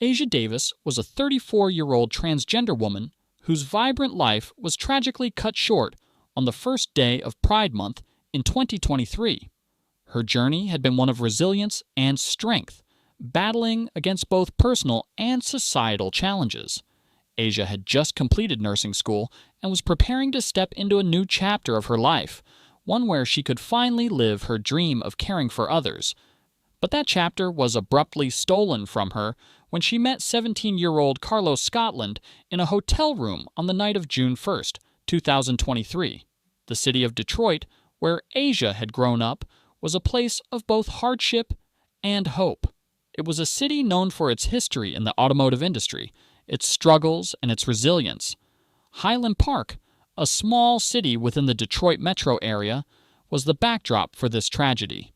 Asia Davis was a 34-year-old transgender woman whose vibrant life was tragically cut short on the first day of Pride Month in 2023. Her journey had been one of resilience and strength, battling against both personal and societal challenges. Asia had just completed nursing school and was preparing to step into a new chapter of her life, one where she could finally live her dream of caring for others. But that chapter was abruptly stolen from her when she met 17-year-old Carlos Scotland in a hotel room on the night of June 1st, 2023. The city of Detroit, where Asia had grown up, was a place of both hardship and hope. It was a city known for its history in the automotive industry, its struggles, and its resilience. Highland Park, a small city within the Detroit metro area, was the backdrop for this tragedy.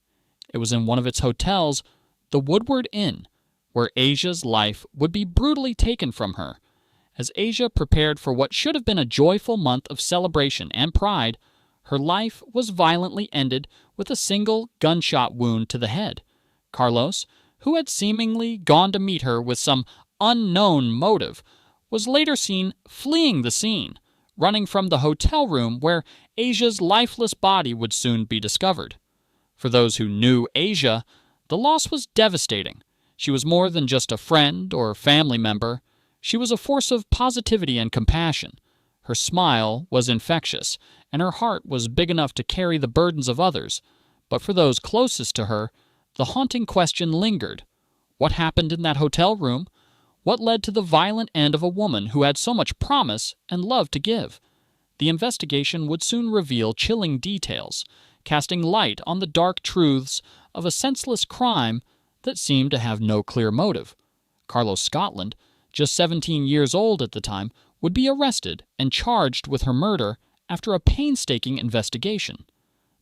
It was in one of its hotels, the Woodward Inn, where Asia's life would be brutally taken from her. As Asia prepared for what should have been a joyful month of celebration and pride, her life was violently ended with a single gunshot wound to the head. Carlos, who had seemingly gone to meet her with some unknown motive, was later seen fleeing the scene, running from the hotel room where Asia's lifeless body would soon be discovered. For those who knew Asia, the loss was devastating. She was more than just a friend or family member. She was a force of positivity and compassion. Her smile was infectious, and her heart was big enough to carry the burdens of others. But for those closest to her, the haunting question lingered. What happened in that hotel room? What led to the violent end of a woman who had so much promise and love to give? The investigation would soon reveal chilling details, casting light on the dark truths of a senseless crime that seemed to have no clear motive. Carlos Scotland, just 17 years old at the time, would be arrested and charged with her murder after a painstaking investigation.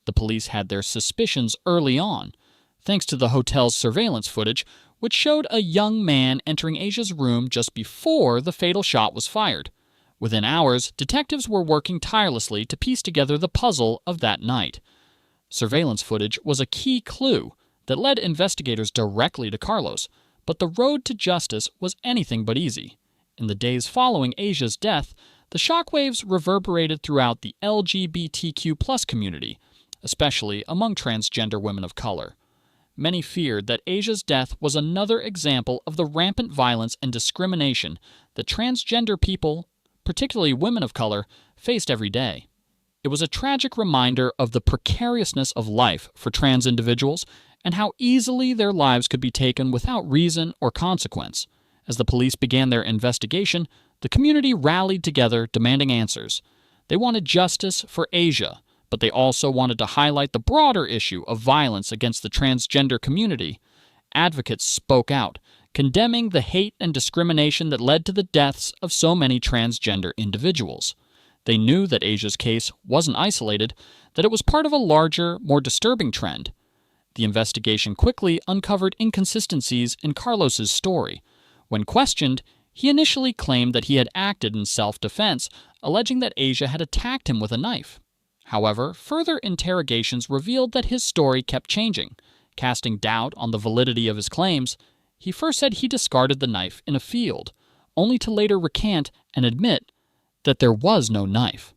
The police had their suspicions early on, thanks to the hotel's surveillance footage, which showed a young man entering Asia's room just before the fatal shot was fired. Within hours, detectives were working tirelessly to piece together the puzzle of that night. Surveillance footage was a key clue that led investigators directly to Carlos, but the road to justice was anything but easy. In the days following Asia's death, the shockwaves reverberated throughout the LGBTQ+ community, especially among transgender women of color. Many feared that Asia's death was another example of the rampant violence and discrimination that transgender people, particularly women of color, faced every day. It was a tragic reminder of the precariousness of life for trans individuals and how easily their lives could be taken without reason or consequence. As the police began their investigation, the community rallied together demanding answers. They wanted justice for Asia, but they also wanted to highlight the broader issue of violence against the transgender community. Advocates spoke out, condemning the hate and discrimination that led to the deaths of so many transgender individuals. They knew that Asia's case wasn't isolated, that it was part of a larger, more disturbing trend. The investigation quickly uncovered inconsistencies in Carlos's story. When questioned, he initially claimed that he had acted in self-defense, alleging that Asia had attacked him with a knife. However, further interrogations revealed that his story kept changing. Casting doubt on the validity of his claims, he first said he discarded the knife in a field, only to later recant and admit that there was no knife.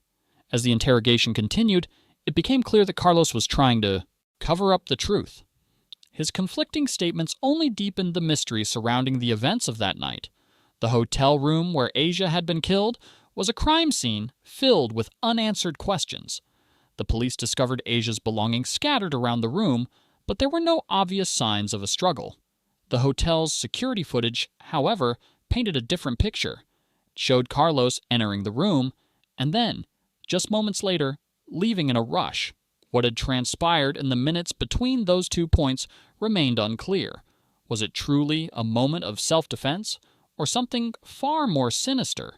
As the interrogation continued, it became clear that Carlos was trying to cover up the truth. His conflicting statements only deepened the mystery surrounding the events of that night. The hotel room where Asia had been killed was a crime scene filled with unanswered questions. The police discovered Asia's belongings scattered around the room, but there were no obvious signs of a struggle. The hotel's security footage, however, painted a different picture. It showed Carlos entering the room, and then, just moments later, leaving in a rush. What had transpired in the minutes between those 2 points remained unclear. Was it truly a moment of self-defense, or something far more sinister?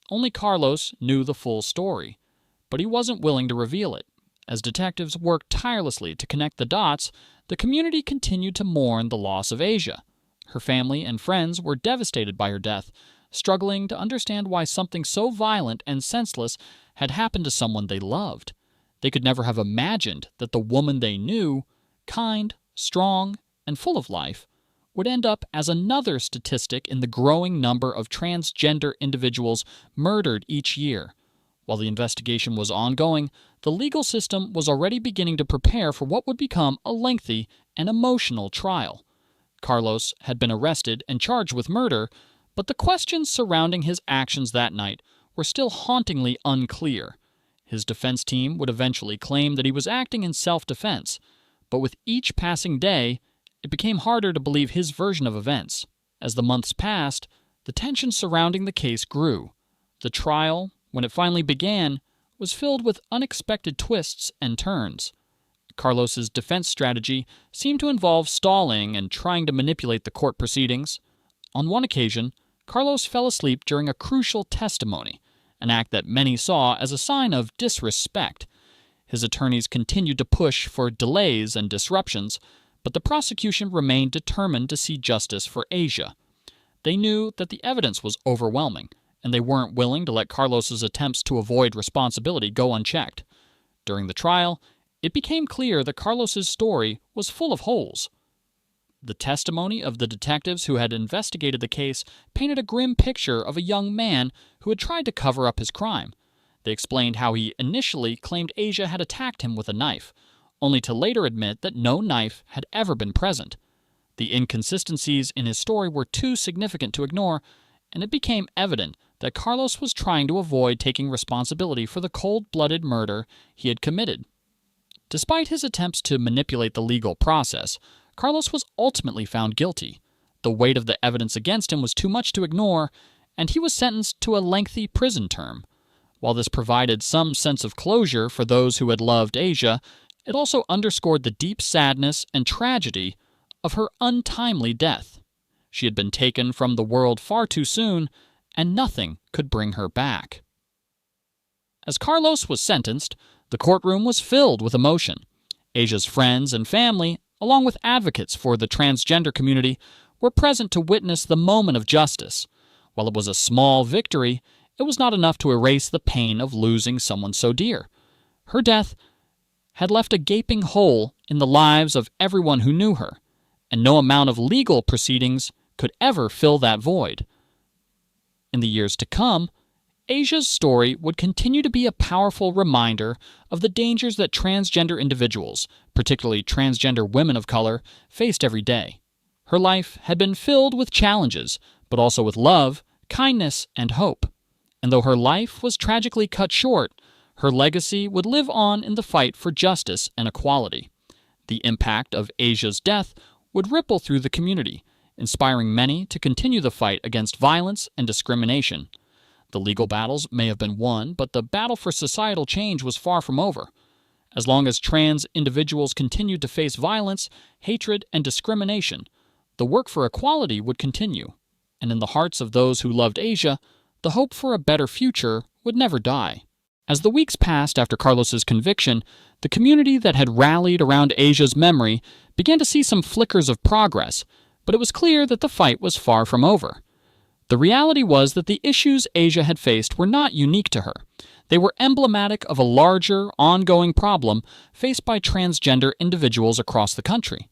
Only Carlos knew the full story, but he wasn't willing to reveal it. As detectives worked tirelessly to connect the dots, the community continued to mourn the loss of Asia. Her family and friends were devastated by her death, struggling to understand why something so violent and senseless had happened to someone they loved. They could never have imagined that the woman they knew, kind, strong, and full of life, would end up as another statistic in the growing number of transgender individuals murdered each year. While the investigation was ongoing, the legal system was already beginning to prepare for what would become a lengthy and emotional trial. Carlos had been arrested and charged with murder, but the questions surrounding his actions that night were still hauntingly unclear. His defense team would eventually claim that he was acting in self-defense, but with each passing day, it became harder to believe his version of events. As the months passed, the tension surrounding the case grew. The trial, when it finally began, was filled with unexpected twists and turns. Carlos's defense strategy seemed to involve stalling and trying to manipulate the court proceedings. On one occasion, Carlos fell asleep during a crucial testimony, an act that many saw as a sign of disrespect. His attorneys continued to push for delays and disruptions, but the prosecution remained determined to see justice for Asia. They knew that the evidence was overwhelming, and they weren't willing to let Carlos's attempts to avoid responsibility go unchecked. During the trial, it became clear that Carlos's story was full of holes. The testimony of the detectives who had investigated the case painted a grim picture of a young man who had tried to cover up his crime. They explained how he initially claimed Asia had attacked him with a knife, only to later admit that no knife had ever been present. The inconsistencies in his story were too significant to ignore, and it became evident that Carlos was trying to avoid taking responsibility for the cold-blooded murder he had committed. Despite his attempts to manipulate the legal process, Carlos was ultimately found guilty. The weight of the evidence against him was too much to ignore, and he was sentenced to a lengthy prison term. While this provided some sense of closure for those who had loved Asia, it also underscored the deep sadness and tragedy of her untimely death. She had been taken from the world far too soon, and nothing could bring her back. As Carlos was sentenced, the courtroom was filled with emotion. Asia's friends and family, along with advocates for the transgender community, were present to witness the moment of justice. While it was a small victory, it was not enough to erase the pain of losing someone so dear. Her death had left a gaping hole in the lives of everyone who knew her, and no amount of legal proceedings could ever fill that void. In the years to come, Asia's story would continue to be a powerful reminder of the dangers that transgender individuals, particularly transgender women of color, faced every day. Her life had been filled with challenges, but also with love, kindness, and hope. And though her life was tragically cut short, her legacy would live on in the fight for justice and equality. The impact of Asia's death would ripple through the community, inspiring many to continue the fight against violence and discrimination. The legal battles may have been won, but the battle for societal change was far from over. As long as trans individuals continued to face violence, hatred, and discrimination, the work for equality would continue. And in the hearts of those who loved Asia, the hope for a better future would never die. As the weeks passed after Carlos's conviction, the community that had rallied around Asia's memory began to see some flickers of progress, but it was clear that the fight was far from over. The reality was that the issues Asia had faced were not unique to her. They were emblematic of a larger, ongoing problem faced by transgender individuals across the country.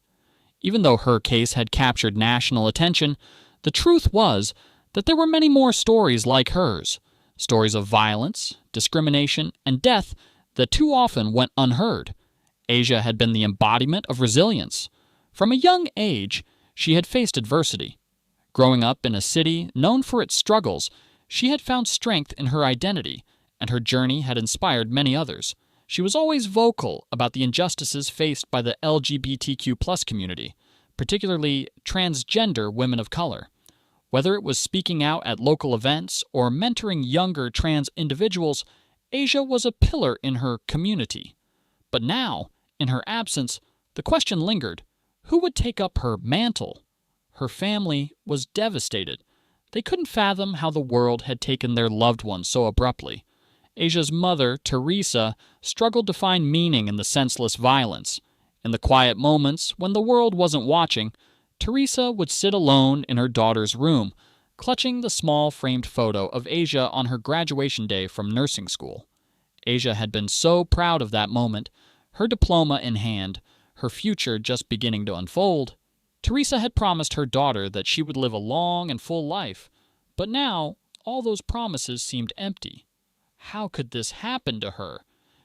Even though her case had captured national attention, the truth was that there were many more stories like hers, stories of violence, discrimination, and death that too often went unheard. Asia had been the embodiment of resilience. From a young age, she had faced adversity. Growing up in a city known for its struggles, she had found strength in her identity, and her journey had inspired many others. She was always vocal about the injustices faced by the LGBTQ+ community, particularly transgender women of color. Whether it was speaking out at local events or mentoring younger trans individuals, Asia was a pillar in her community. But now, in her absence, the question lingered: who would take up her mantle? Her family was devastated. They couldn't fathom how the world had taken their loved one so abruptly. Asia's mother, Teresa, struggled to find meaning in the senseless violence. In the quiet moments, when the world wasn't watching, Teresa would sit alone in her daughter's room, clutching the small framed photo of Asia on her graduation day from nursing school. Asia had been so proud of that moment, her diploma in hand, her future just beginning to unfold. Teresa had promised her daughter that she would live a long and full life, but now all those promises seemed empty. How could this happen to her?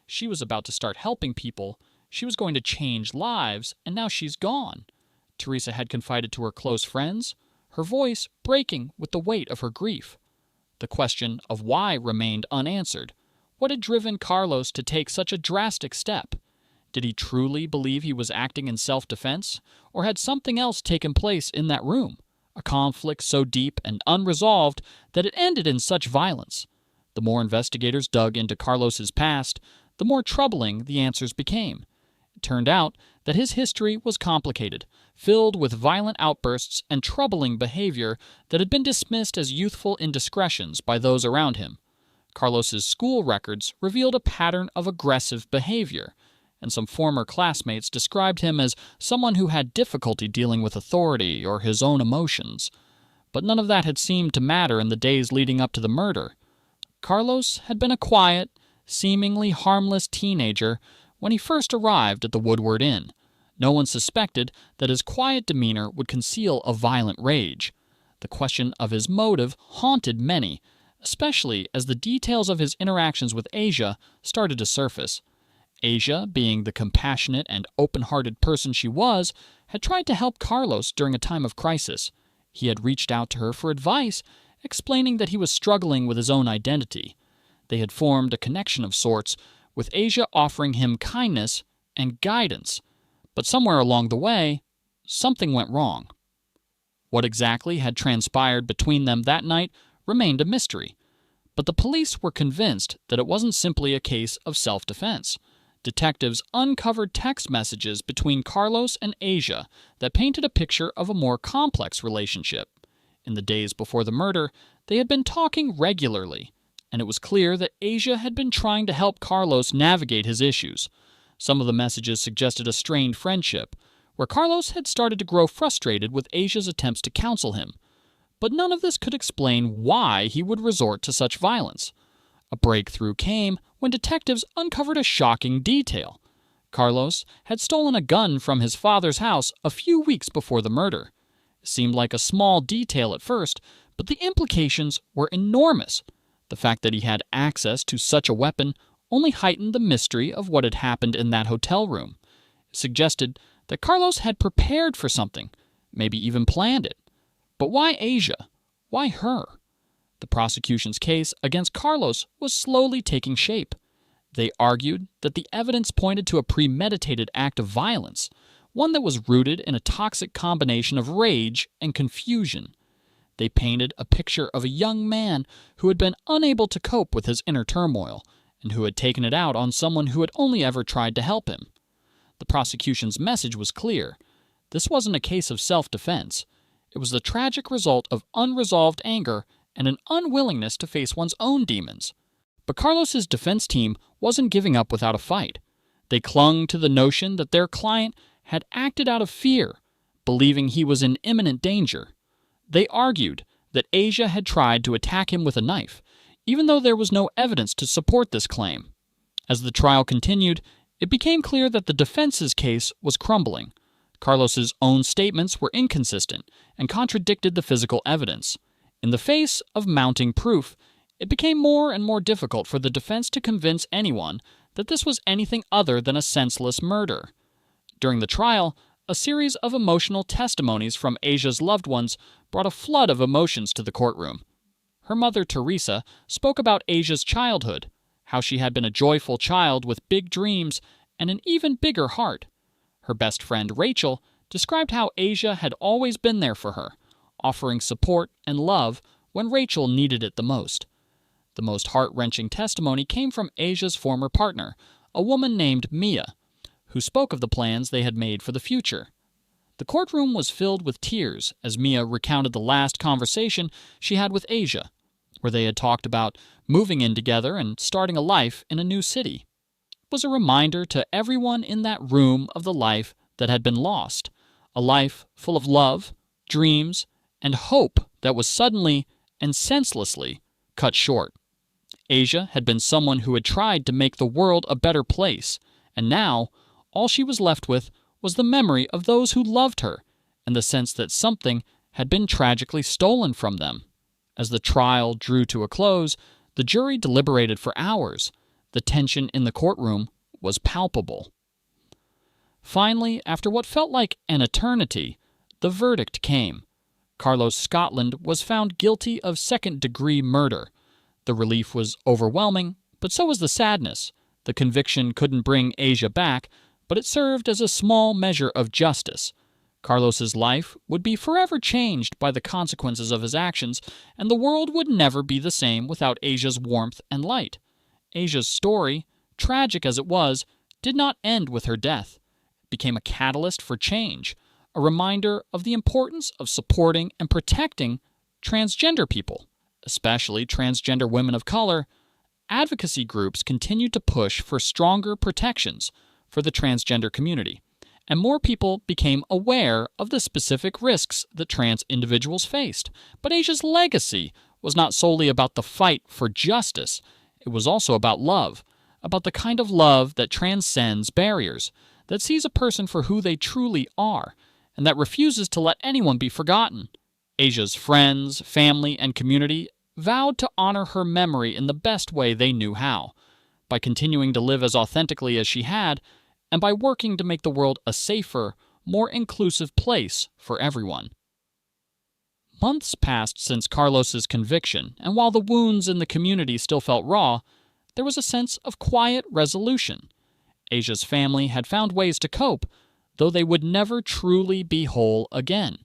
She was about to start helping people, she was going to change lives, and now she's gone. Teresa had confided to her close friends, her voice breaking with the weight of her grief. The question of why remained unanswered. What had driven Carlos to take such a drastic step? Did he truly believe he was acting in self-defense, or had something else taken place in that room? A conflict so deep and unresolved that it ended in such violence. The more investigators dug into Carlos's past, the more troubling the answers became. It turned out that his history was complicated, filled with violent outbursts and troubling behavior that had been dismissed as youthful indiscretions by those around him. Carlos's school records revealed a pattern of aggressive behavior, and some former classmates described him as someone who had difficulty dealing with authority or his own emotions. But none of that had seemed to matter in the days leading up to the murder. Carlos had been a quiet, seemingly harmless teenager when he first arrived at the Woodward Inn. No one suspected that his quiet demeanor would conceal a violent rage. The question of his motive haunted many, especially as the details of his interactions with Asia started to surface. Asia, being the compassionate and open-hearted person she was, had tried to help Carlos during a time of crisis. He had reached out to her for advice, explaining that he was struggling with his own identity. They had formed a connection of sorts, with Asia offering him kindness and guidance. But somewhere along the way, something went wrong. What exactly had transpired between them that night remained a mystery. But the police were convinced that it wasn't simply a case of self-defense. Detectives uncovered text messages between Carlos and Asia that painted a picture of a more complex relationship. In the days before the murder, they had been talking regularly, and it was clear that Asia had been trying to help Carlos navigate his issues. Some of the messages suggested a strained friendship, where Carlos had started to grow frustrated with Asia's attempts to counsel him. But none of this could explain why he would resort to such violence. A breakthrough came when detectives uncovered a shocking detail. Carlos had stolen a gun from his father's house a few weeks before the murder. It seemed like a small detail at first, but the implications were enormous. The fact that he had access to such a weapon only heightened the mystery of what had happened in that hotel room. It suggested that Carlos had prepared for something, maybe even planned it. But why Asia? Why her? The prosecution's case against Carlos was slowly taking shape. They argued that the evidence pointed to a premeditated act of violence, one that was rooted in a toxic combination of rage and confusion. They painted a picture of a young man who had been unable to cope with his inner turmoil, and who had taken it out on someone who had only ever tried to help him. The prosecution's message was clear. This wasn't a case of self-defense. It was the tragic result of unresolved anger and an unwillingness to face one's own demons. But Carlos's defense team wasn't giving up without a fight. They clung to the notion that their client had acted out of fear, believing he was in imminent danger. They argued that Asia had tried to attack him with a knife, even though there was no evidence to support this claim. As the trial continued, it became clear that the defense's case was crumbling. Carlos's own statements were inconsistent and contradicted the physical evidence. In the face of mounting proof, it became more and more difficult for the defense to convince anyone that this was anything other than a senseless murder. During the trial, a series of emotional testimonies from Asia's loved ones brought a flood of emotions to the courtroom. Her mother, Teresa, spoke about Asia's childhood, how she had been a joyful child with big dreams and an even bigger heart. Her best friend, Rachel, described how Asia had always been there for her, offering support and love when Rachel needed it the most. The most heart-wrenching testimony came from Asia's former partner, a woman named Mia, who spoke of the plans they had made for the future. The courtroom was filled with tears as Mia recounted the last conversation she had with Asia, where they had talked about moving in together and starting a life in a new city. It was a reminder to everyone in that room of the life that had been lost, a life full of love, dreams, and hope that was suddenly and senselessly cut short. Asia had been someone who had tried to make the world a better place, and now all she was left with was the memory of those who loved her and the sense that something had been tragically stolen from them. As the trial drew to a close, the jury deliberated for hours. The tension in the courtroom was palpable. Finally, after what felt like an eternity, the verdict came. Carlos Scotland was found guilty of second-degree murder. The relief was overwhelming, but so was the sadness. The conviction couldn't bring Asia back, but it served as a small measure of justice. Carlos's life would be forever changed by the consequences of his actions, and the world would never be the same without Asia's warmth and light. Asia's story, tragic as it was, did not end with her death. It became a catalyst for change, a reminder of the importance of supporting and protecting transgender people, especially transgender women of color. Advocacy groups continued to push for stronger protections for the transgender community, and more people became aware of the specific risks that trans individuals faced. But Asia's legacy was not solely about the fight for justice. It was also about love, about the kind of love that transcends barriers, that sees a person for who they truly are, and that refuses to let anyone be forgotten. Asia's friends, family, and community vowed to honor her memory in the best way they knew how, by continuing to live as authentically as she had, and by working to make the world a safer, more inclusive place for everyone. Months passed since Carlos's conviction, and while the wounds in the community still felt raw, there was a sense of quiet resolution. Asia's family had found ways to cope, though they would never truly be whole again.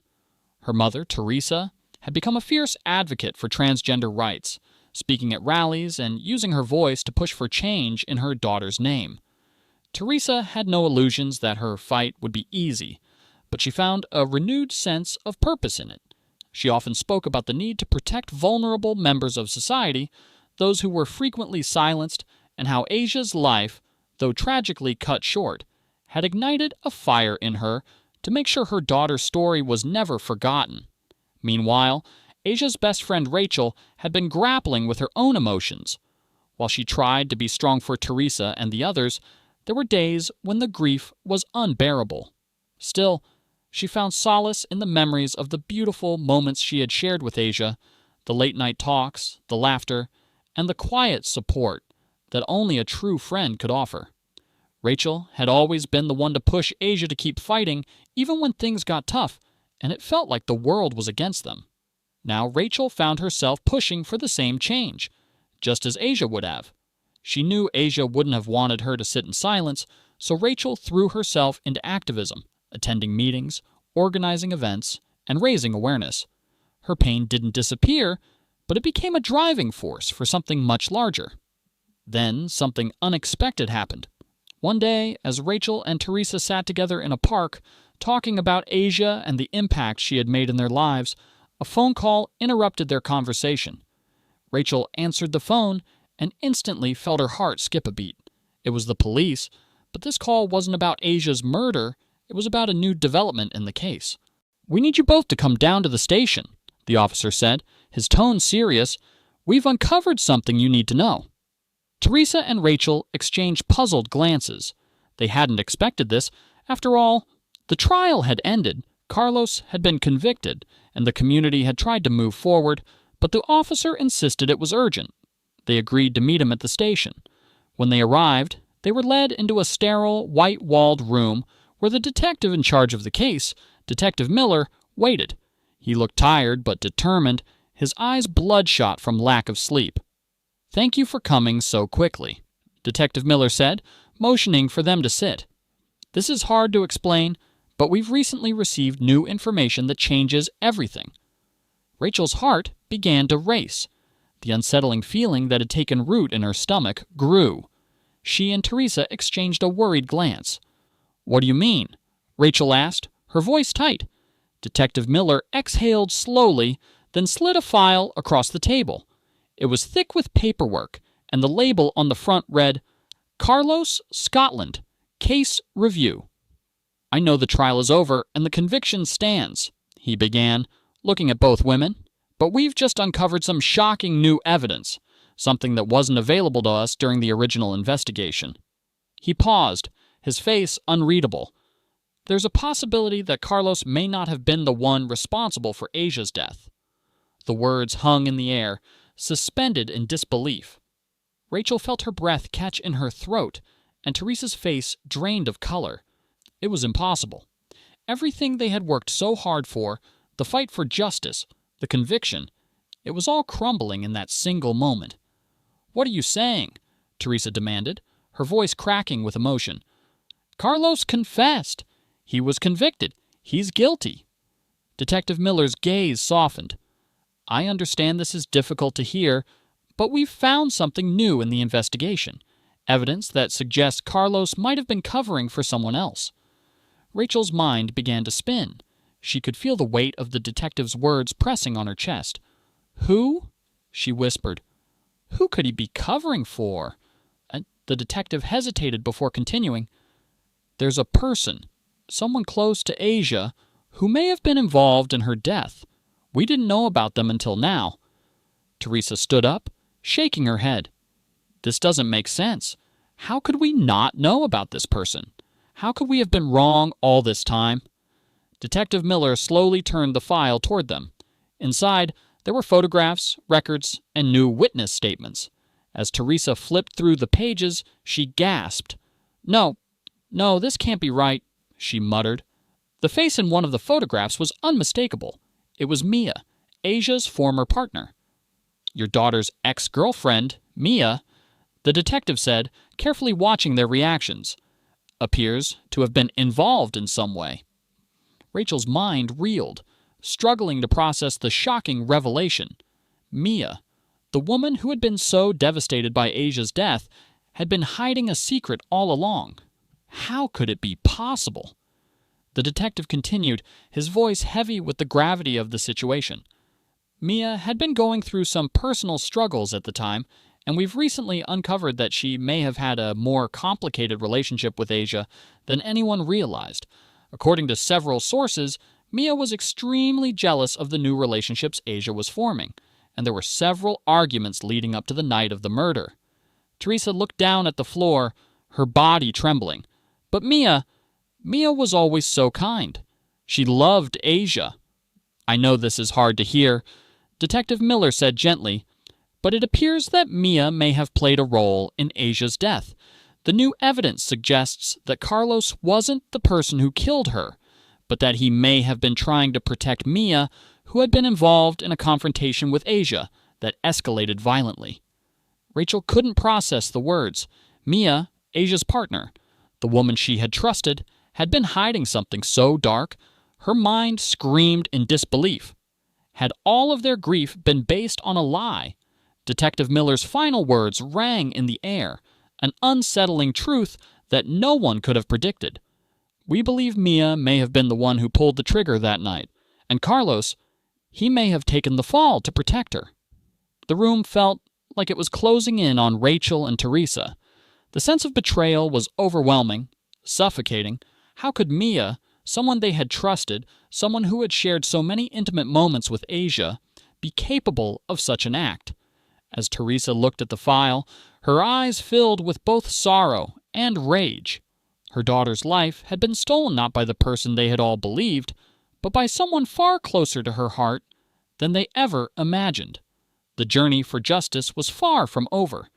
Her mother, Teresa, had become a fierce advocate for transgender rights, speaking at rallies and using her voice to push for change in her daughter's name. Teresa had no illusions that her fight would be easy, but she found a renewed sense of purpose in it. She often spoke about the need to protect vulnerable members of society, those who were frequently silenced, and how Asia's life, though tragically cut short, had ignited a fire in her to make sure her daughter's story was never forgotten. Meanwhile, Asia's best friend Rachel had been grappling with her own emotions. While she tried to be strong for Teresa and the others, there were days when the grief was unbearable. Still, she found solace in the memories of the beautiful moments she had shared with Asia, the late-night talks, the laughter, and the quiet support that only a true friend could offer. Rachel had always been the one to push Asia to keep fighting, even when things got tough, and it felt like the world was against them. Now Rachel found herself pushing for the same change, just as Asia would have. She knew Asia wouldn't have wanted her to sit in silence, so Rachel threw herself into activism, attending meetings, organizing events, and raising awareness. Her pain didn't disappear, but it became a driving force for something much larger. Then something unexpected happened. One day, as Rachel and Teresa sat together in a park, talking about Asia and the impact she had made in their lives, a phone call interrupted their conversation. Rachel answered the phone and instantly felt her heart skip a beat. It was the police, but this call wasn't about Asia's murder, it was about a new development in the case. "We need you both to come down to the station," the officer said, his tone serious. "We've uncovered something you need to know." Teresa and Rachel exchanged puzzled glances. They hadn't expected this. After all, the trial had ended, Carlos had been convicted, and the community had tried to move forward, but the officer insisted it was urgent. They agreed to meet him at the station. When they arrived, they were led into a sterile, white-walled room where the detective in charge of the case, Detective Miller, waited. He looked tired but determined, his eyes bloodshot from lack of sleep. "Thank you for coming so quickly," Detective Miller said, motioning for them to sit. "This is hard to explain, but we've recently received new information that changes everything." Rachel's heart began to race. The unsettling feeling that had taken root in her stomach grew. She and Teresa exchanged a worried glance. "What do you mean?" Rachel asked, her voice tight. Detective Miller exhaled slowly, then slid a file across the table. It was thick with paperwork, and the label on the front read, "Carlos Scotland, Case Review." "I know the trial is over and the conviction stands," he began, looking at both women, "but we've just uncovered some shocking new evidence, something that wasn't available to us during the original investigation." He paused, his face unreadable. there's a possibility that Carlos may not have been the one responsible for Asia's death. The words hung in the air, suspended in disbelief. Rachel felt her breath catch in her throat, and Teresa's face drained of color. It was impossible. Everything they had worked so hard for, the fight for justice, the conviction, it was all crumbling in that single moment. "What are you saying?" Teresa demanded, her voice cracking with emotion. "Carlos confessed. He was convicted. He's guilty." Detective Miller's gaze softened. "I understand this is difficult to hear, but we've found something new in the investigation, evidence that suggests Carlos might have been covering for someone else." Rachel's mind began to spin. She could feel the weight of the detective's words pressing on her chest. "Who?" she whispered. "Who could he be covering for?" The detective hesitated before continuing. "There's a person, someone close to Asia, who may have been involved in her death. We didn't know about them until now." Teresa stood up, shaking her head. "This doesn't make sense. How could we not know about this person? How could we have been wrong all this time?" Detective Miller slowly turned the file toward them. Inside, there were photographs, records, and new witness statements. As Teresa flipped through the pages, she gasped. No, this can't be right," she muttered. The face in one of the photographs was unmistakable. It was Mia, Asia's former partner. "Your daughter's ex-girlfriend, Mia," the detective said, carefully watching their reactions, "appears to have been involved in some way." Rachel's mind reeled, struggling to process the shocking revelation. Mia, the woman who had been so devastated by Asia's death, had been hiding a secret all along. How could it be possible? The detective continued, his voice heavy with the gravity of the situation. "Mia had been going through some personal struggles at the time, and we've recently uncovered that she may have had a more complicated relationship with Asia than anyone realized. According to several sources, Mia was extremely jealous of the new relationships Asia was forming, and there were several arguments leading up to the night of the murder." Teresa looked down at the floor, her body trembling. "But Mia was always so kind. She loved Asia." "I know this is hard to hear," Detective Miller said gently, "but it appears that Mia may have played a role in Asia's death. The new evidence suggests that Carlos wasn't the person who killed her, but that he may have been trying to protect Mia, who had been involved in a confrontation with Asia that escalated violently." Rachel couldn't process the words. Mia, Asia's partner, the woman she had trusted, had been hiding something so dark, her mind screamed in disbelief. Had all of their grief been based on a lie? Detective Miller's final words rang in the air, an unsettling truth that no one could have predicted. "We believe Mia may have been the one who pulled the trigger that night, and Carlos, he may have taken the fall to protect her." The room felt like it was closing in on Rachel and Teresa. The sense of betrayal was overwhelming, suffocating. How could Mia, someone they had trusted, someone who had shared so many intimate moments with Asia, be capable of such an act? As Teresa looked at the file, her eyes filled with both sorrow and rage. Her daughter's life had been stolen not by the person they had all believed, but by someone far closer to her heart than they ever imagined. The journey for justice was far from over,